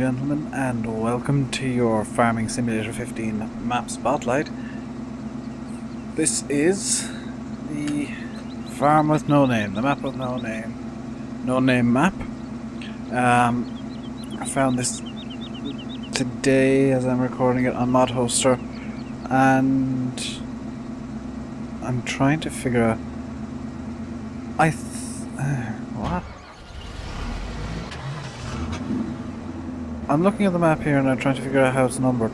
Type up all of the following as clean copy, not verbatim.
gentlemen, and welcome to your Farming Simulator 15 map spotlight. This is the farm with no name, the map with no name map. I found this today as I'm recording it on ModHoster, and I'm trying to figure out. What? I'm looking at the map here and I'm trying to figure out how it's numbered.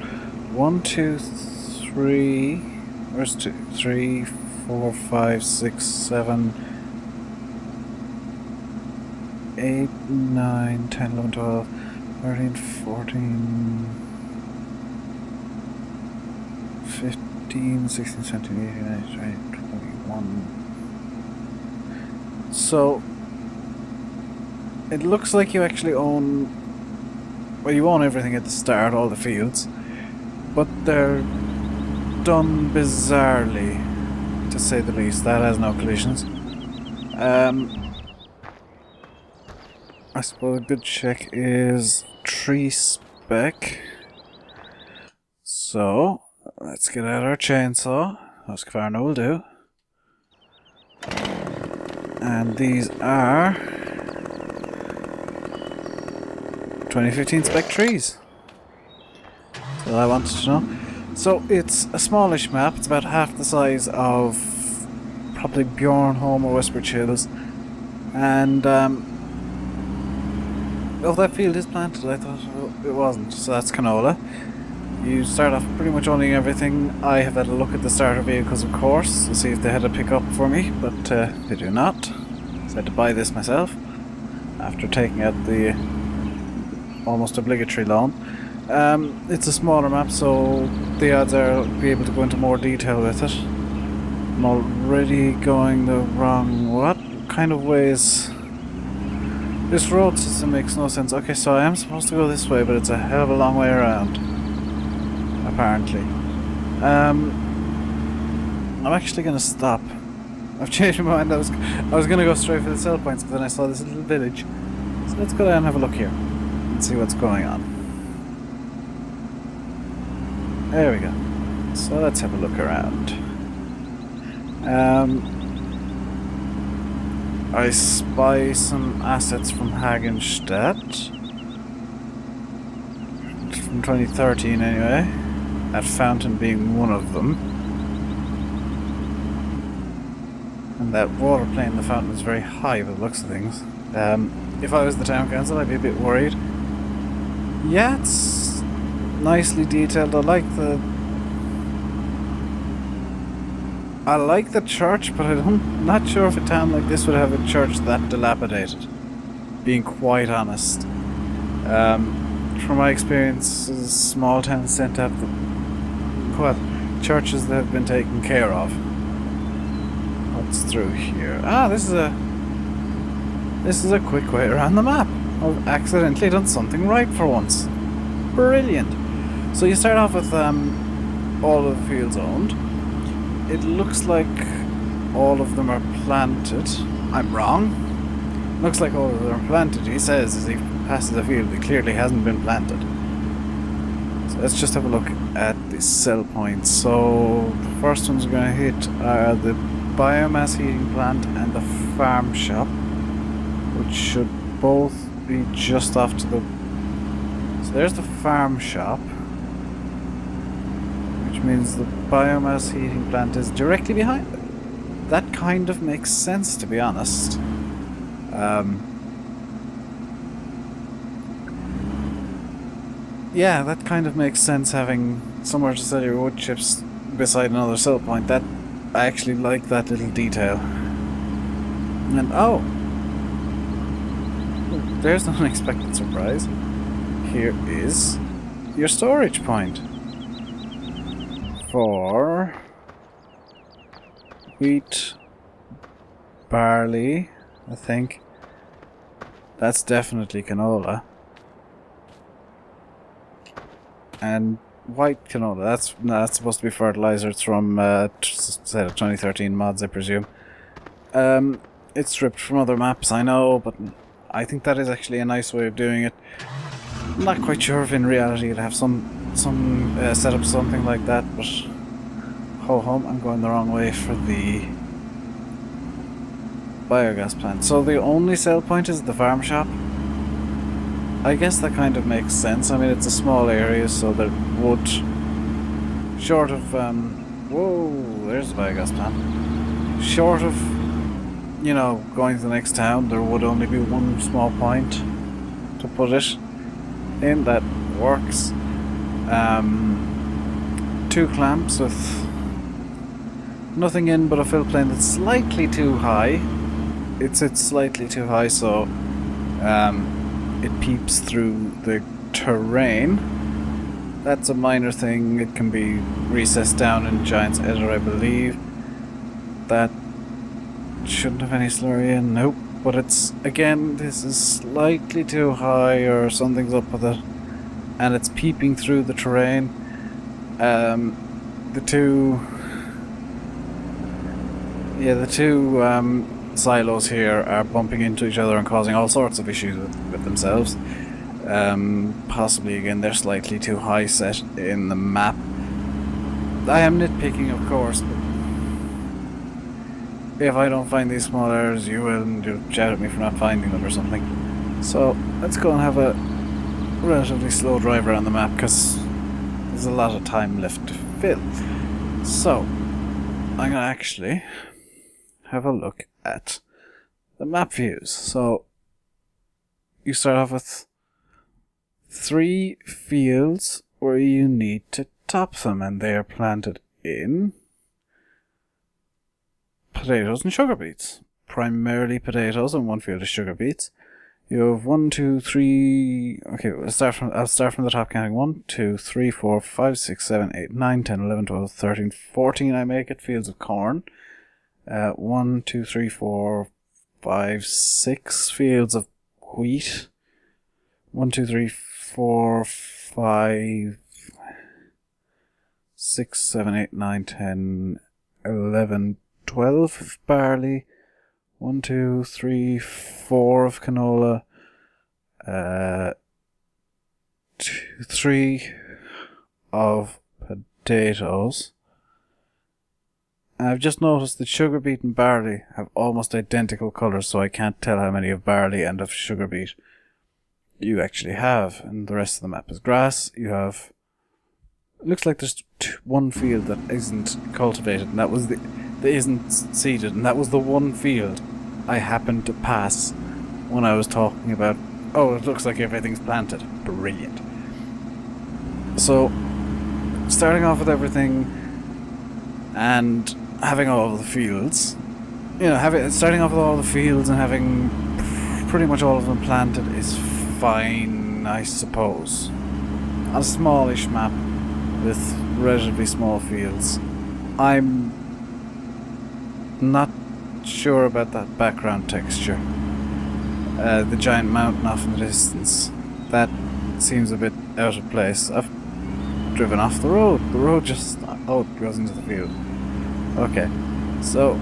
1, 2, 3. Where's 2? 3, 4, 5, 6, 7, 8, 9, 10, 11, 12, 13, 14, 15, 16, 17, 18, 19, 20, 21. So, it looks like you actually own. Well, you own everything at the start, all the fields, but they're done bizarrely, to say the least. That has no collisions. I suppose a good check is tree spec. So, let's get out our chainsaw. Husqvarna will do. And these are 2015 spec trees. So I wanted to know. So it's a smallish map. It's about half the size of probably Bjornholm or Westbridge Hills. And oh, that field is planted. I thought it wasn't. So that's canola. You start off pretty much owning everything. I have had a look at the starter vehicles, of course, to see if they had a pickup for me, but they do not. So I had to buy this myself after taking out the almost obligatory loan. It's a smaller map, so the odds are I'll be able to go into more detail with it. I'm already going the wrong... What kind of ways? This road system makes no sense. Okay, so I am supposed to go this way, but it's a hell of a long way around, apparently. I'm actually going to stop. I've changed my mind. I was going to go straight for the sell points, but then I saw this little village. So let's go down and have a look here and see what's going on. There we go. So let's have a look around. I spy some assets from Hagenstadt. From 2013 anyway. That fountain being one of them. And that water playing in the fountain is very high by the looks of things. If I was the town council, I'd be a bit worried. Yeah, it's nicely detailed. I like the church, but I'm not sure if a town like this would have a church that dilapidated, being quite honest. From my experiences, small towns tend to have churches that have been taken care of. What's through here? Ah, this is a quick way around the map. I've accidentally done something right for once. Brilliant. So you start off with all of the fields owned. It looks like all of them are planted. I'm wrong. Looks like all of them are planted. He says as he passes a field that clearly hasn't been planted. So let's just have a look at the sell points. So the first ones we're going to hit are the biomass heating plant and the farm shop, which should both be just off to the... So there's the farm shop, which means the biomass heating plant is directly behind it. That kind of makes sense, to be honest. Yeah, that kind of makes sense, having somewhere to sell your wood chips beside another sell point. That I actually like that little detail. And oh, there's an unexpected surprise. Here is your storage point for wheat, barley, I think. That's definitely canola. And white canola, that's supposed to be fertilizer. It's from 2013 mods, I presume. It's stripped from other maps, I know, but I think that is actually a nice way of doing it. I'm not quite sure if in reality it'd have some set up something like that, but ho hum, I'm going the wrong way for the biogas plant. So the only sell point is the farm shop. I guess that kind of makes sense. I mean, it's a small area, so there would, short of whoa, there's the biogas plant. Short of, you know, going to the next town, there would only be one small point to put it in that works. 2 clamps with nothing in but a fill plane that's slightly too high. It's slightly too high, so it peeps through the terrain. That's a minor thing. It can be recessed down in Giant's Editor, I believe. That shouldn't have any slurry in, nope. But it's, again, this is slightly too high, or something's up with it. And it's peeping through the terrain. The two silos here are bumping into each other and causing all sorts of issues with themselves. Possibly, again, they're slightly too high set in the map. I am nitpicking, of course, but if I don't find these small errors, you will, and you'll shout at me for not finding them or something. So let's go and have a relatively slow drive around the map, because there's a lot of time left to fill. So I'm going to actually have a look at the map views. So you start off with 3 fields where you need to top them, and they are planted in potatoes and sugar beets. Primarily potatoes, and 1 field is sugar beets. You have 1, 2, 3. Okay, I'll start from the top, counting 1, 2, 3, 4, 5, 6, 7, 8, 9, 10, 11, 12, 13, 14. I make it fields of corn. 1, 2, 3, 4, 5, 6 fields of wheat. 1, 2, 3, 4, 5, 6, 7, 8, 9, 10, 11, 12 of barley. 1, 2, 3, 4 of canola. 3 of potatoes. And I've just noticed that sugar beet and barley have almost identical colours, so I can't tell how many of barley and of sugar beet you actually have. And the rest of the map is grass. You have... It looks like there's 1 field that isn't cultivated, and that was that isn't seeded, and that was the 1 field I happened to pass when I was talking about, oh, it looks like everything's planted. Brilliant. So, starting off with everything and having all of the fields, you know, starting off with all the fields and having pretty much all of them planted is fine, I suppose. On a smallish map with relatively small fields. I'm not sure about that background texture. The giant mountain off in the distance. That seems a bit out of place. I've driven off the road. The road just... oh, it goes into the field. Okay. So,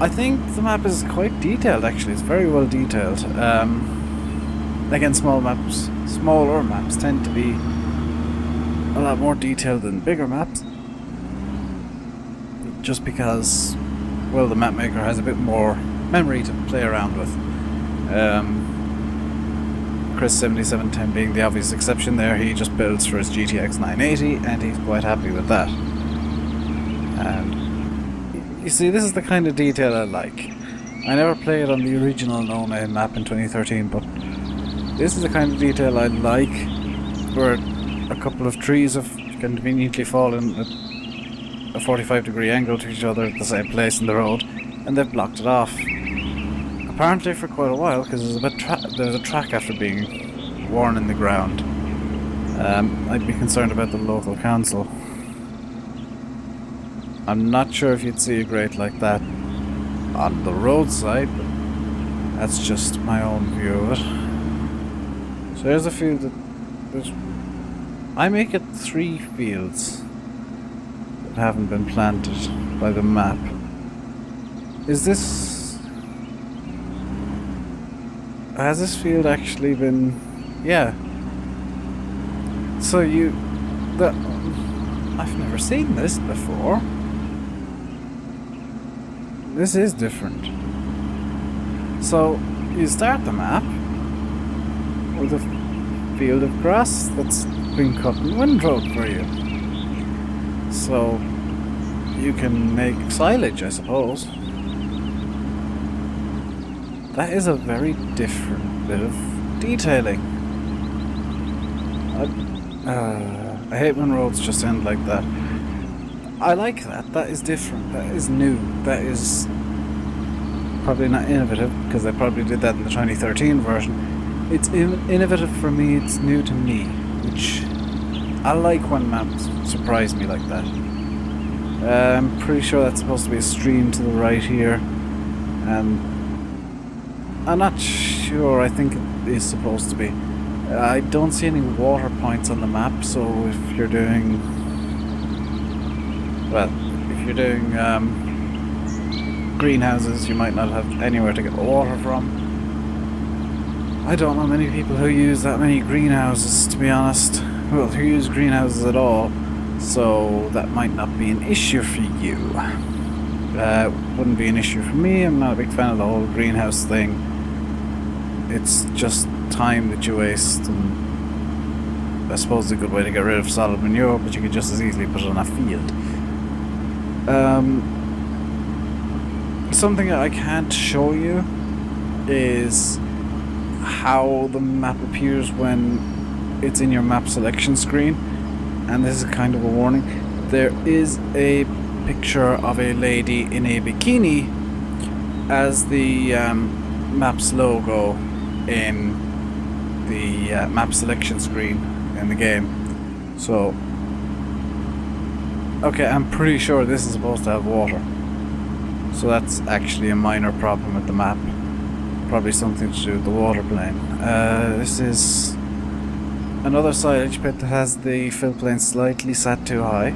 I think the map is quite detailed, actually. It's very well detailed. Again, smaller maps tend to be a lot more detailed than bigger maps. Just because, well, the map maker has a bit more memory to play around with. Chris 7710 being the obvious exception there. He just builds for his GTX 980 and he's quite happy with that. And you see, this is the kind of detail I like. I never played on the original No Name map in 2013, but this is the kind of detail I like, where a couple of trees have conveniently fallen at a 45-degree angle to each other at the same place in the road, and they've blocked it off. Apparently for quite a while, because there's a track after being worn in the ground. I'd be concerned about the local council. I'm not sure if you'd see a grate like that on the roadside, but that's just my own view of it. So there's a field that I make it 3 fields that haven't been planted by the map. Is this... has this field actually been... yeah, So I've never seen this before. This is different. So you start the map with a field of grass that's been cut and windrowed for you. So you can make silage, I suppose. That is a very different bit of detailing. I hate when roads just end like that. I like that. That is different. That is new. That is probably not innovative, because they probably did that in the 2013 version. It's innovative for me. It's new to me, which I like when maps surprise me like that. I'm pretty sure that's supposed to be a stream to the right here, and I'm not sure. I think it is supposed to be. I don't see any water points on the map, so if you're doing... Well, if you're doing greenhouses, you might not have anywhere to get water from. I don't know many people who use that many greenhouses, to be honest. Well, who use greenhouses at all, so that might not be an issue for you. Wouldn't be an issue for me. I'm not a big fan of the whole greenhouse thing. It's just time that you waste, and I suppose it's a good way to get rid of solid manure, but you could just as easily put it on a field. Something that I can't show you is how the map appears when it's in your map selection screen, and this is kind of a warning. There is a picture of a lady in a bikini as the map's logo in the map selection screen in the game. So, okay, I'm pretty sure this is supposed to have water. So that's actually a minor problem with the map. Probably something to do with the water plane. This is another silage pit that has the fill plane slightly set too high.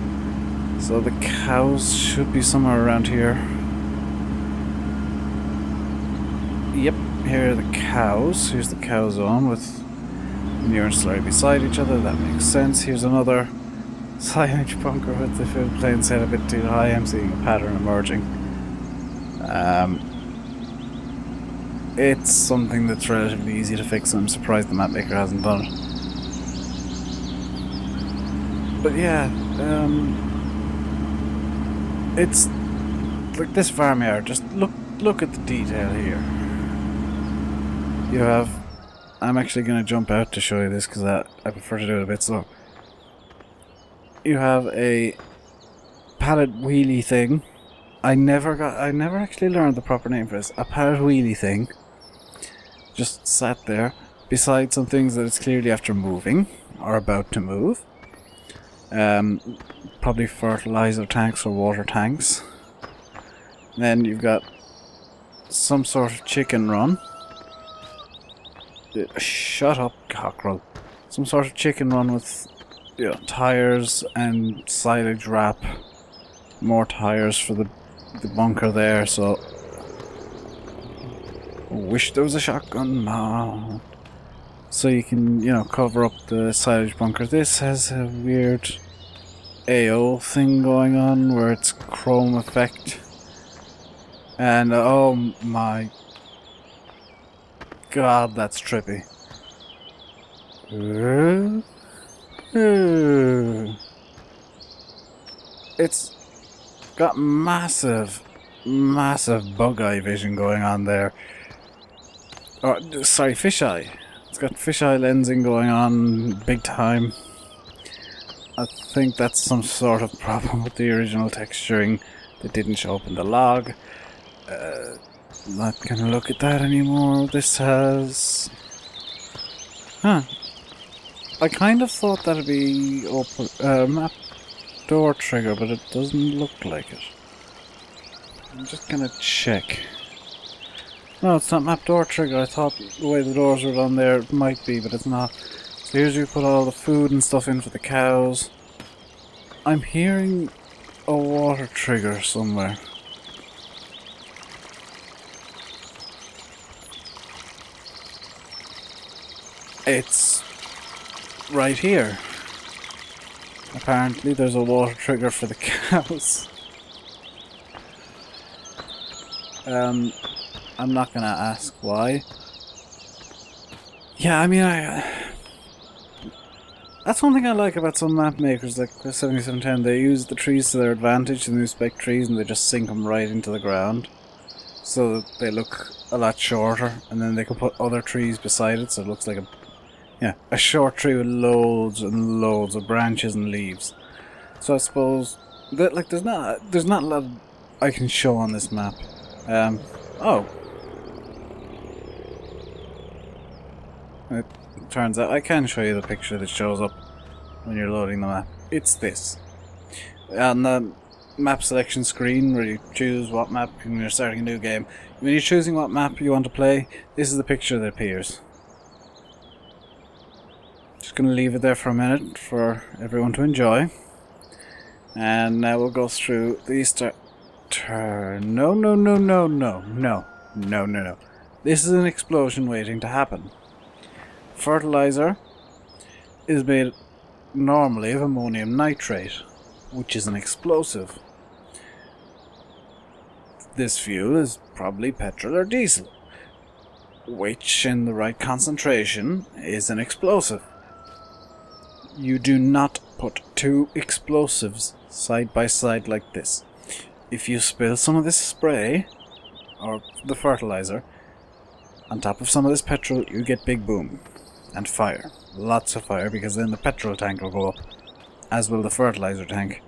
So the cows should be somewhere around here. Yep, here are the cows. Here's the cow zone with manure slightly beside each other. That makes sense. Here's another silage bunker with the fill plane set a bit too high. I'm seeing a pattern emerging. It's something that's relatively easy to fix, and I'm surprised the map maker hasn't done it. But yeah, it's like this farmyard. Just look at the detail here. You have... I'm actually going to jump out to show you this because I prefer to do it a bit slow. You have a pallet wheelie thing. I never actually learned the proper name for this. A pallet wheelie thing. Just sat there beside some things that it's clearly after moving or about to move. Probably fertilizer tanks or water tanks. Then you've got some sort of chicken run. Shut up, cockerel. Some sort of chicken run with, you know, tires and silage wrap. More tires for the bunker there, so... Wish there was a shotgun now. So you can, you know, cover up the silage bunker. This has a weird AO thing going on where it's chrome effect. And oh my god, that's trippy. It's got massive bug eye vision going on there. Oh, sorry, fisheye. It's got fisheye lensing going on big time. I think that's some sort of problem with the original texturing that didn't show up in the log. Not gonna look at that anymore. This has... Huh. I kind of thought that'd be open, map door trigger, but it doesn't look like it. I'm just gonna check. No, it's not map door trigger. I thought the way the doors were on there it might be, but it's not. So here's where you put all the food and stuff in for the cows. I'm hearing a water trigger somewhere. It's right here. Apparently there's a water trigger for the cows. I'm not gonna ask why. Yeah, I mean, that's one thing I like about some map makers, like 7710. They use the trees to their advantage, the new spec trees, and they just sink them right into the ground. So that they look a lot shorter, and then they can put other trees beside it, so it looks like a short tree with loads and loads of branches and leaves. So I suppose that, like, there's not a lot I can show on this map. It turns out I can show you the picture that shows up when you're loading the map. It's this. On the map selection screen where you choose what map when you're starting a new game, when you're choosing what map you want to play, this is the picture that appears. Just going to leave it there for a minute for everyone to enjoy. And now we'll go through these No. This is an explosion waiting to happen. Fertilizer is made normally of ammonium nitrate, which is an explosive. This fuel is probably petrol or diesel, which in the right concentration is an explosive. You do not put two explosives side by side like this. If you spill some of this spray, or the fertilizer, on top of some of this petrol, you get big boom. And fire. Lots of fire, because then the petrol tank will go up, as will the fertilizer tank,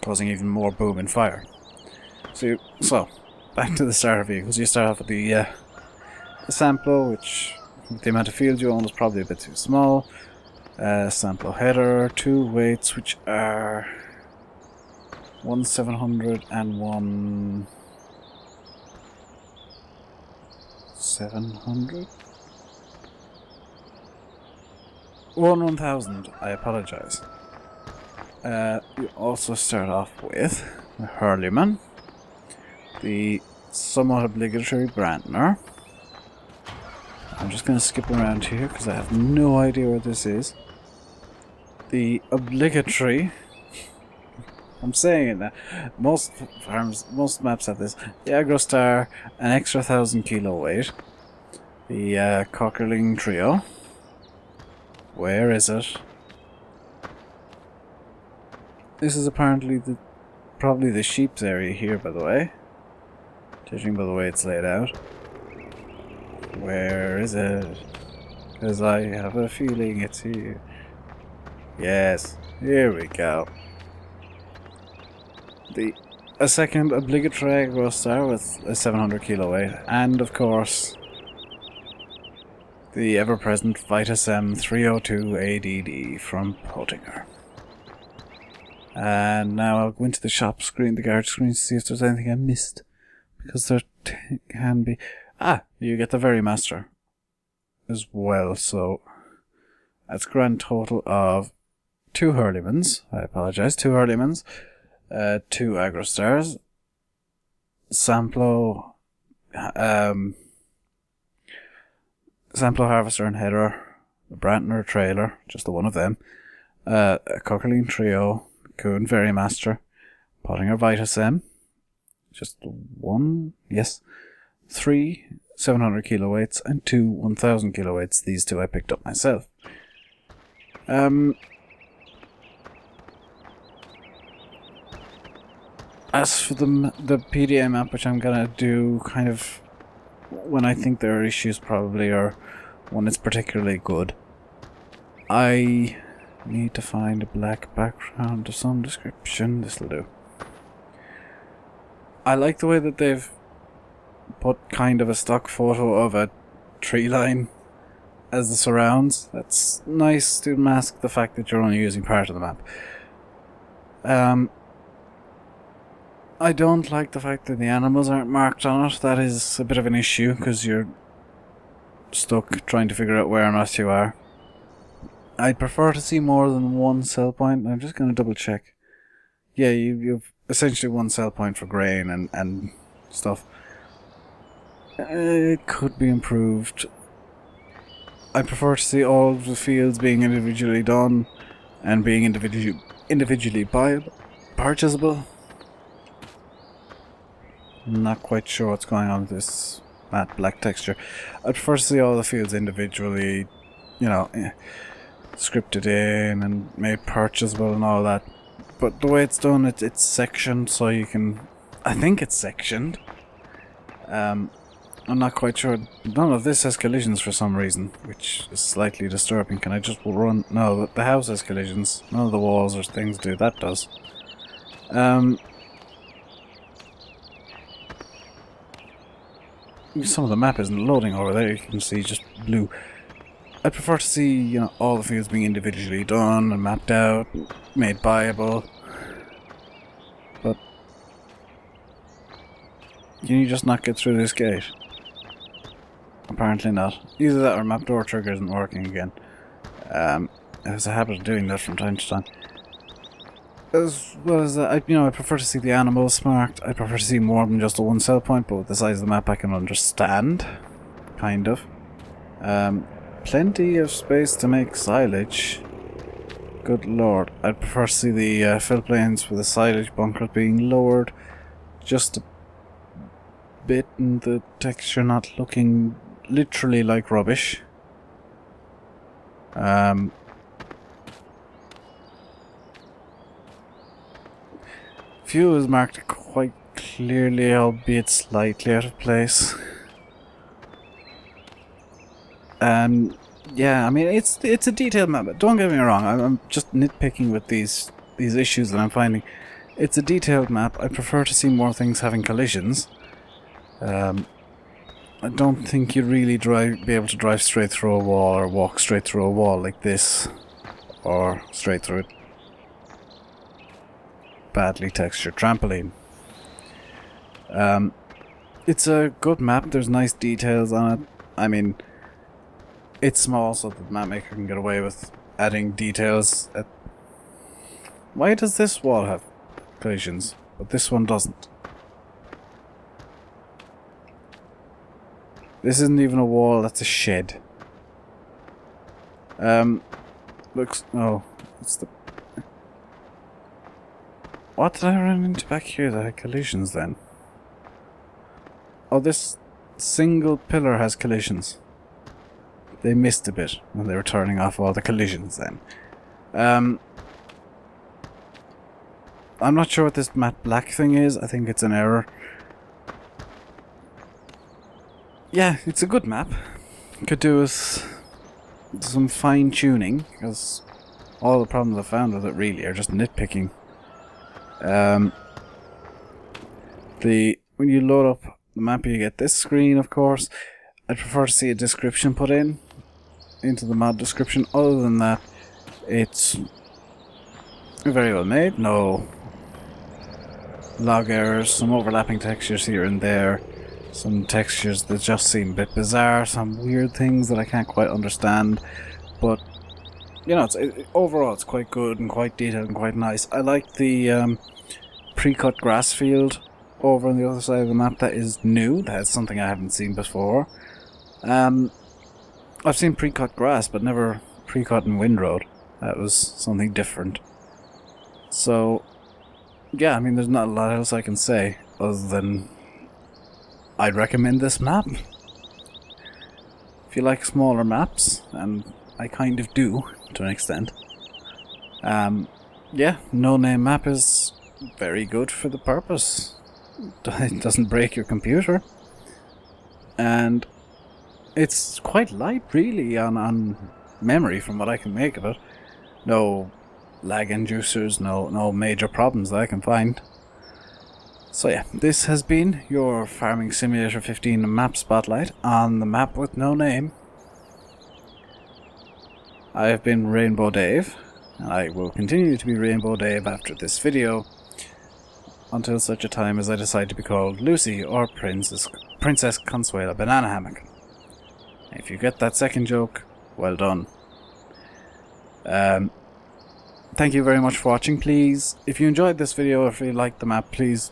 causing even more boom and fire. So back to the starter vehicles. You start off with the Samplo, which, with the amount of field you own, is probably a bit too small. Samplo header, two weights, which are 1,700 and 1,700? 1,000, I apologise. You also start off with the Hurleyman, the somewhat obligatory Brantner. I'm just going to skip around here because I have no idea where this is. The obligatory, I'm saying it now, most maps have this. The Agrostar, an extra 1,000 kilo weight. The Cockerling Trio. Where is it? This is apparently probably the sheep's area here, by the way. Judging by the way it's laid out. Where is it? Because I have a feeling it's here. Yes, here we go. A second obligatory Agrostar with a 700 kilo weight, and of course the ever-present Vitus M302 ADD from Pottinger. And now I'll go into the shop screen, the garage screen, to see if there's anything I missed. Because there can be... you get the Verimaster as well, so that's a grand total of 2 Hurleymans. I apologise, 2 Hurleymans, 2 Agrostars, Samplo, Samplo Harvester and Header, a Brantner trailer, just the one of them, a Cockerling Trio, Kuhn Verimaster, Pottinger Vitus M, just the one, yes, 3 700 kiloweights and 2 1,000 kiloweights. These 2 I picked up myself. As for the PDA map, which I'm gonna do kind of when I think there are issues, probably, or when it's particularly good, I need to find a black background of some description. This'll do. I like the way that they've put kind of a stock photo of a tree line as the surrounds. That's nice to mask the fact that you're only using part of the map. I don't like the fact that the animals aren't marked on it. That is a bit of an issue, because you're stuck trying to figure out where or not you are. I'd prefer to see more than one sell point. I'm just going to double check. Yeah, you've essentially one sell point for grain and stuff. It could be improved. I prefer to see all of the fields being individually done and being individually purchasable. I'm not quite sure what's going on with this matte black texture. I'd prefer to see all the fields individually, you know, scripted in and made purchasable and all that. But the way it's done, it's sectioned, so you can... I think it's sectioned. I'm not quite sure. None of this has collisions for some reason, which is slightly disturbing. Can I just run... No, the house has collisions. None of the walls or things do. That does. Some of the map isn't loading over there. You can see just blue. I prefer to see, you know, all the fields being individually done and mapped out, made buyable. But can you just not get through this gate? Apparently not. Either that or map door trigger isn't working again. It has a habit of doing that from time to time. As well as that, I prefer to see the animals marked. I prefer to see more than just a one sell point, but with the size of the map I can understand. Kind of. Plenty of space to make silage. Good lord. I'd prefer to see the fill planes with the silage bunkers being lowered just a bit and the texture not looking literally like rubbish. Fuel is marked quite clearly, albeit slightly out of place. Yeah, I mean, it's a detailed map. Don't get me wrong, I'm just nitpicking with these issues that I'm finding. It's a detailed map. I prefer to see more things having collisions. I don't think you'd really be able to drive straight through a wall or walk straight through a wall like this, or straight through it. Badly textured trampoline. It's a good map. There's nice details on it. I mean, it's small, so the map maker can get away with adding details. Why does this wall have collisions, but this one doesn't? This isn't even a wall. That's a shed. Looks. Oh, it's the. What did I run into back here that had collisions then? Oh, this single pillar has collisions. They missed a bit when they were turning off all the collisions then. I'm not sure what this matte black thing is. I think it's an error. Yeah, it's a good map. Could do with some fine tuning, because all the problems I found with it really are just nitpicking. When you load up the map, you get this screen, of course. I'd prefer to see a description put into the mod description. Other than that, it's very well made. No log errors, some overlapping textures here and there, some textures that just seem a bit bizarre, some weird things that I can't quite understand, but you know, overall it's quite good and quite detailed and quite nice. I like the pre-cut grass field over on the other side of the map. That is new. That's something I haven't seen before. I've seen pre-cut grass, but never pre-cut in Windroad. That was something different. So, yeah, I mean, there's not a lot else I can say other than I'd recommend this map. If you like smaller maps, and I kind of do, to an extent. Yeah, No Name map is very good for the purpose. It doesn't break your computer. And it's quite light, really, on memory from what I can make of it. No lag inducers, no major problems that I can find. So yeah, this has been your Farming Simulator 15 map spotlight on the map with no name. I have been Rainbow Dave, and I will continue to be Rainbow Dave after this video, until such a time as I decide to be called Lucy or Princess Consuela Banana Hammock. If you get that second joke, well done. Thank you very much for watching. Please, if you enjoyed this video, if you liked the map, please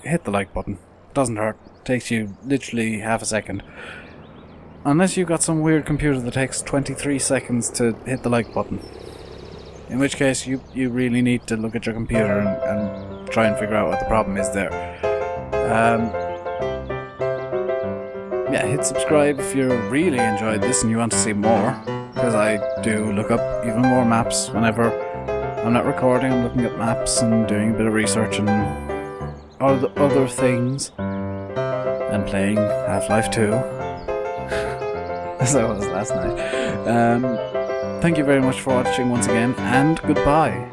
hit the like button. Doesn't hurt. Takes you literally half a second. Unless you've got some weird computer that takes 23 seconds to hit the like button. In which case, you really need to look at your computer and try and figure out what the problem is there. Yeah, hit subscribe if you really enjoyed this and you want to see more, because I do look up even more maps whenever I'm not recording. I'm looking at maps and doing a bit of research and other things, and playing Half-Life 2 as I was last night. Thank you very much for watching once again, and goodbye.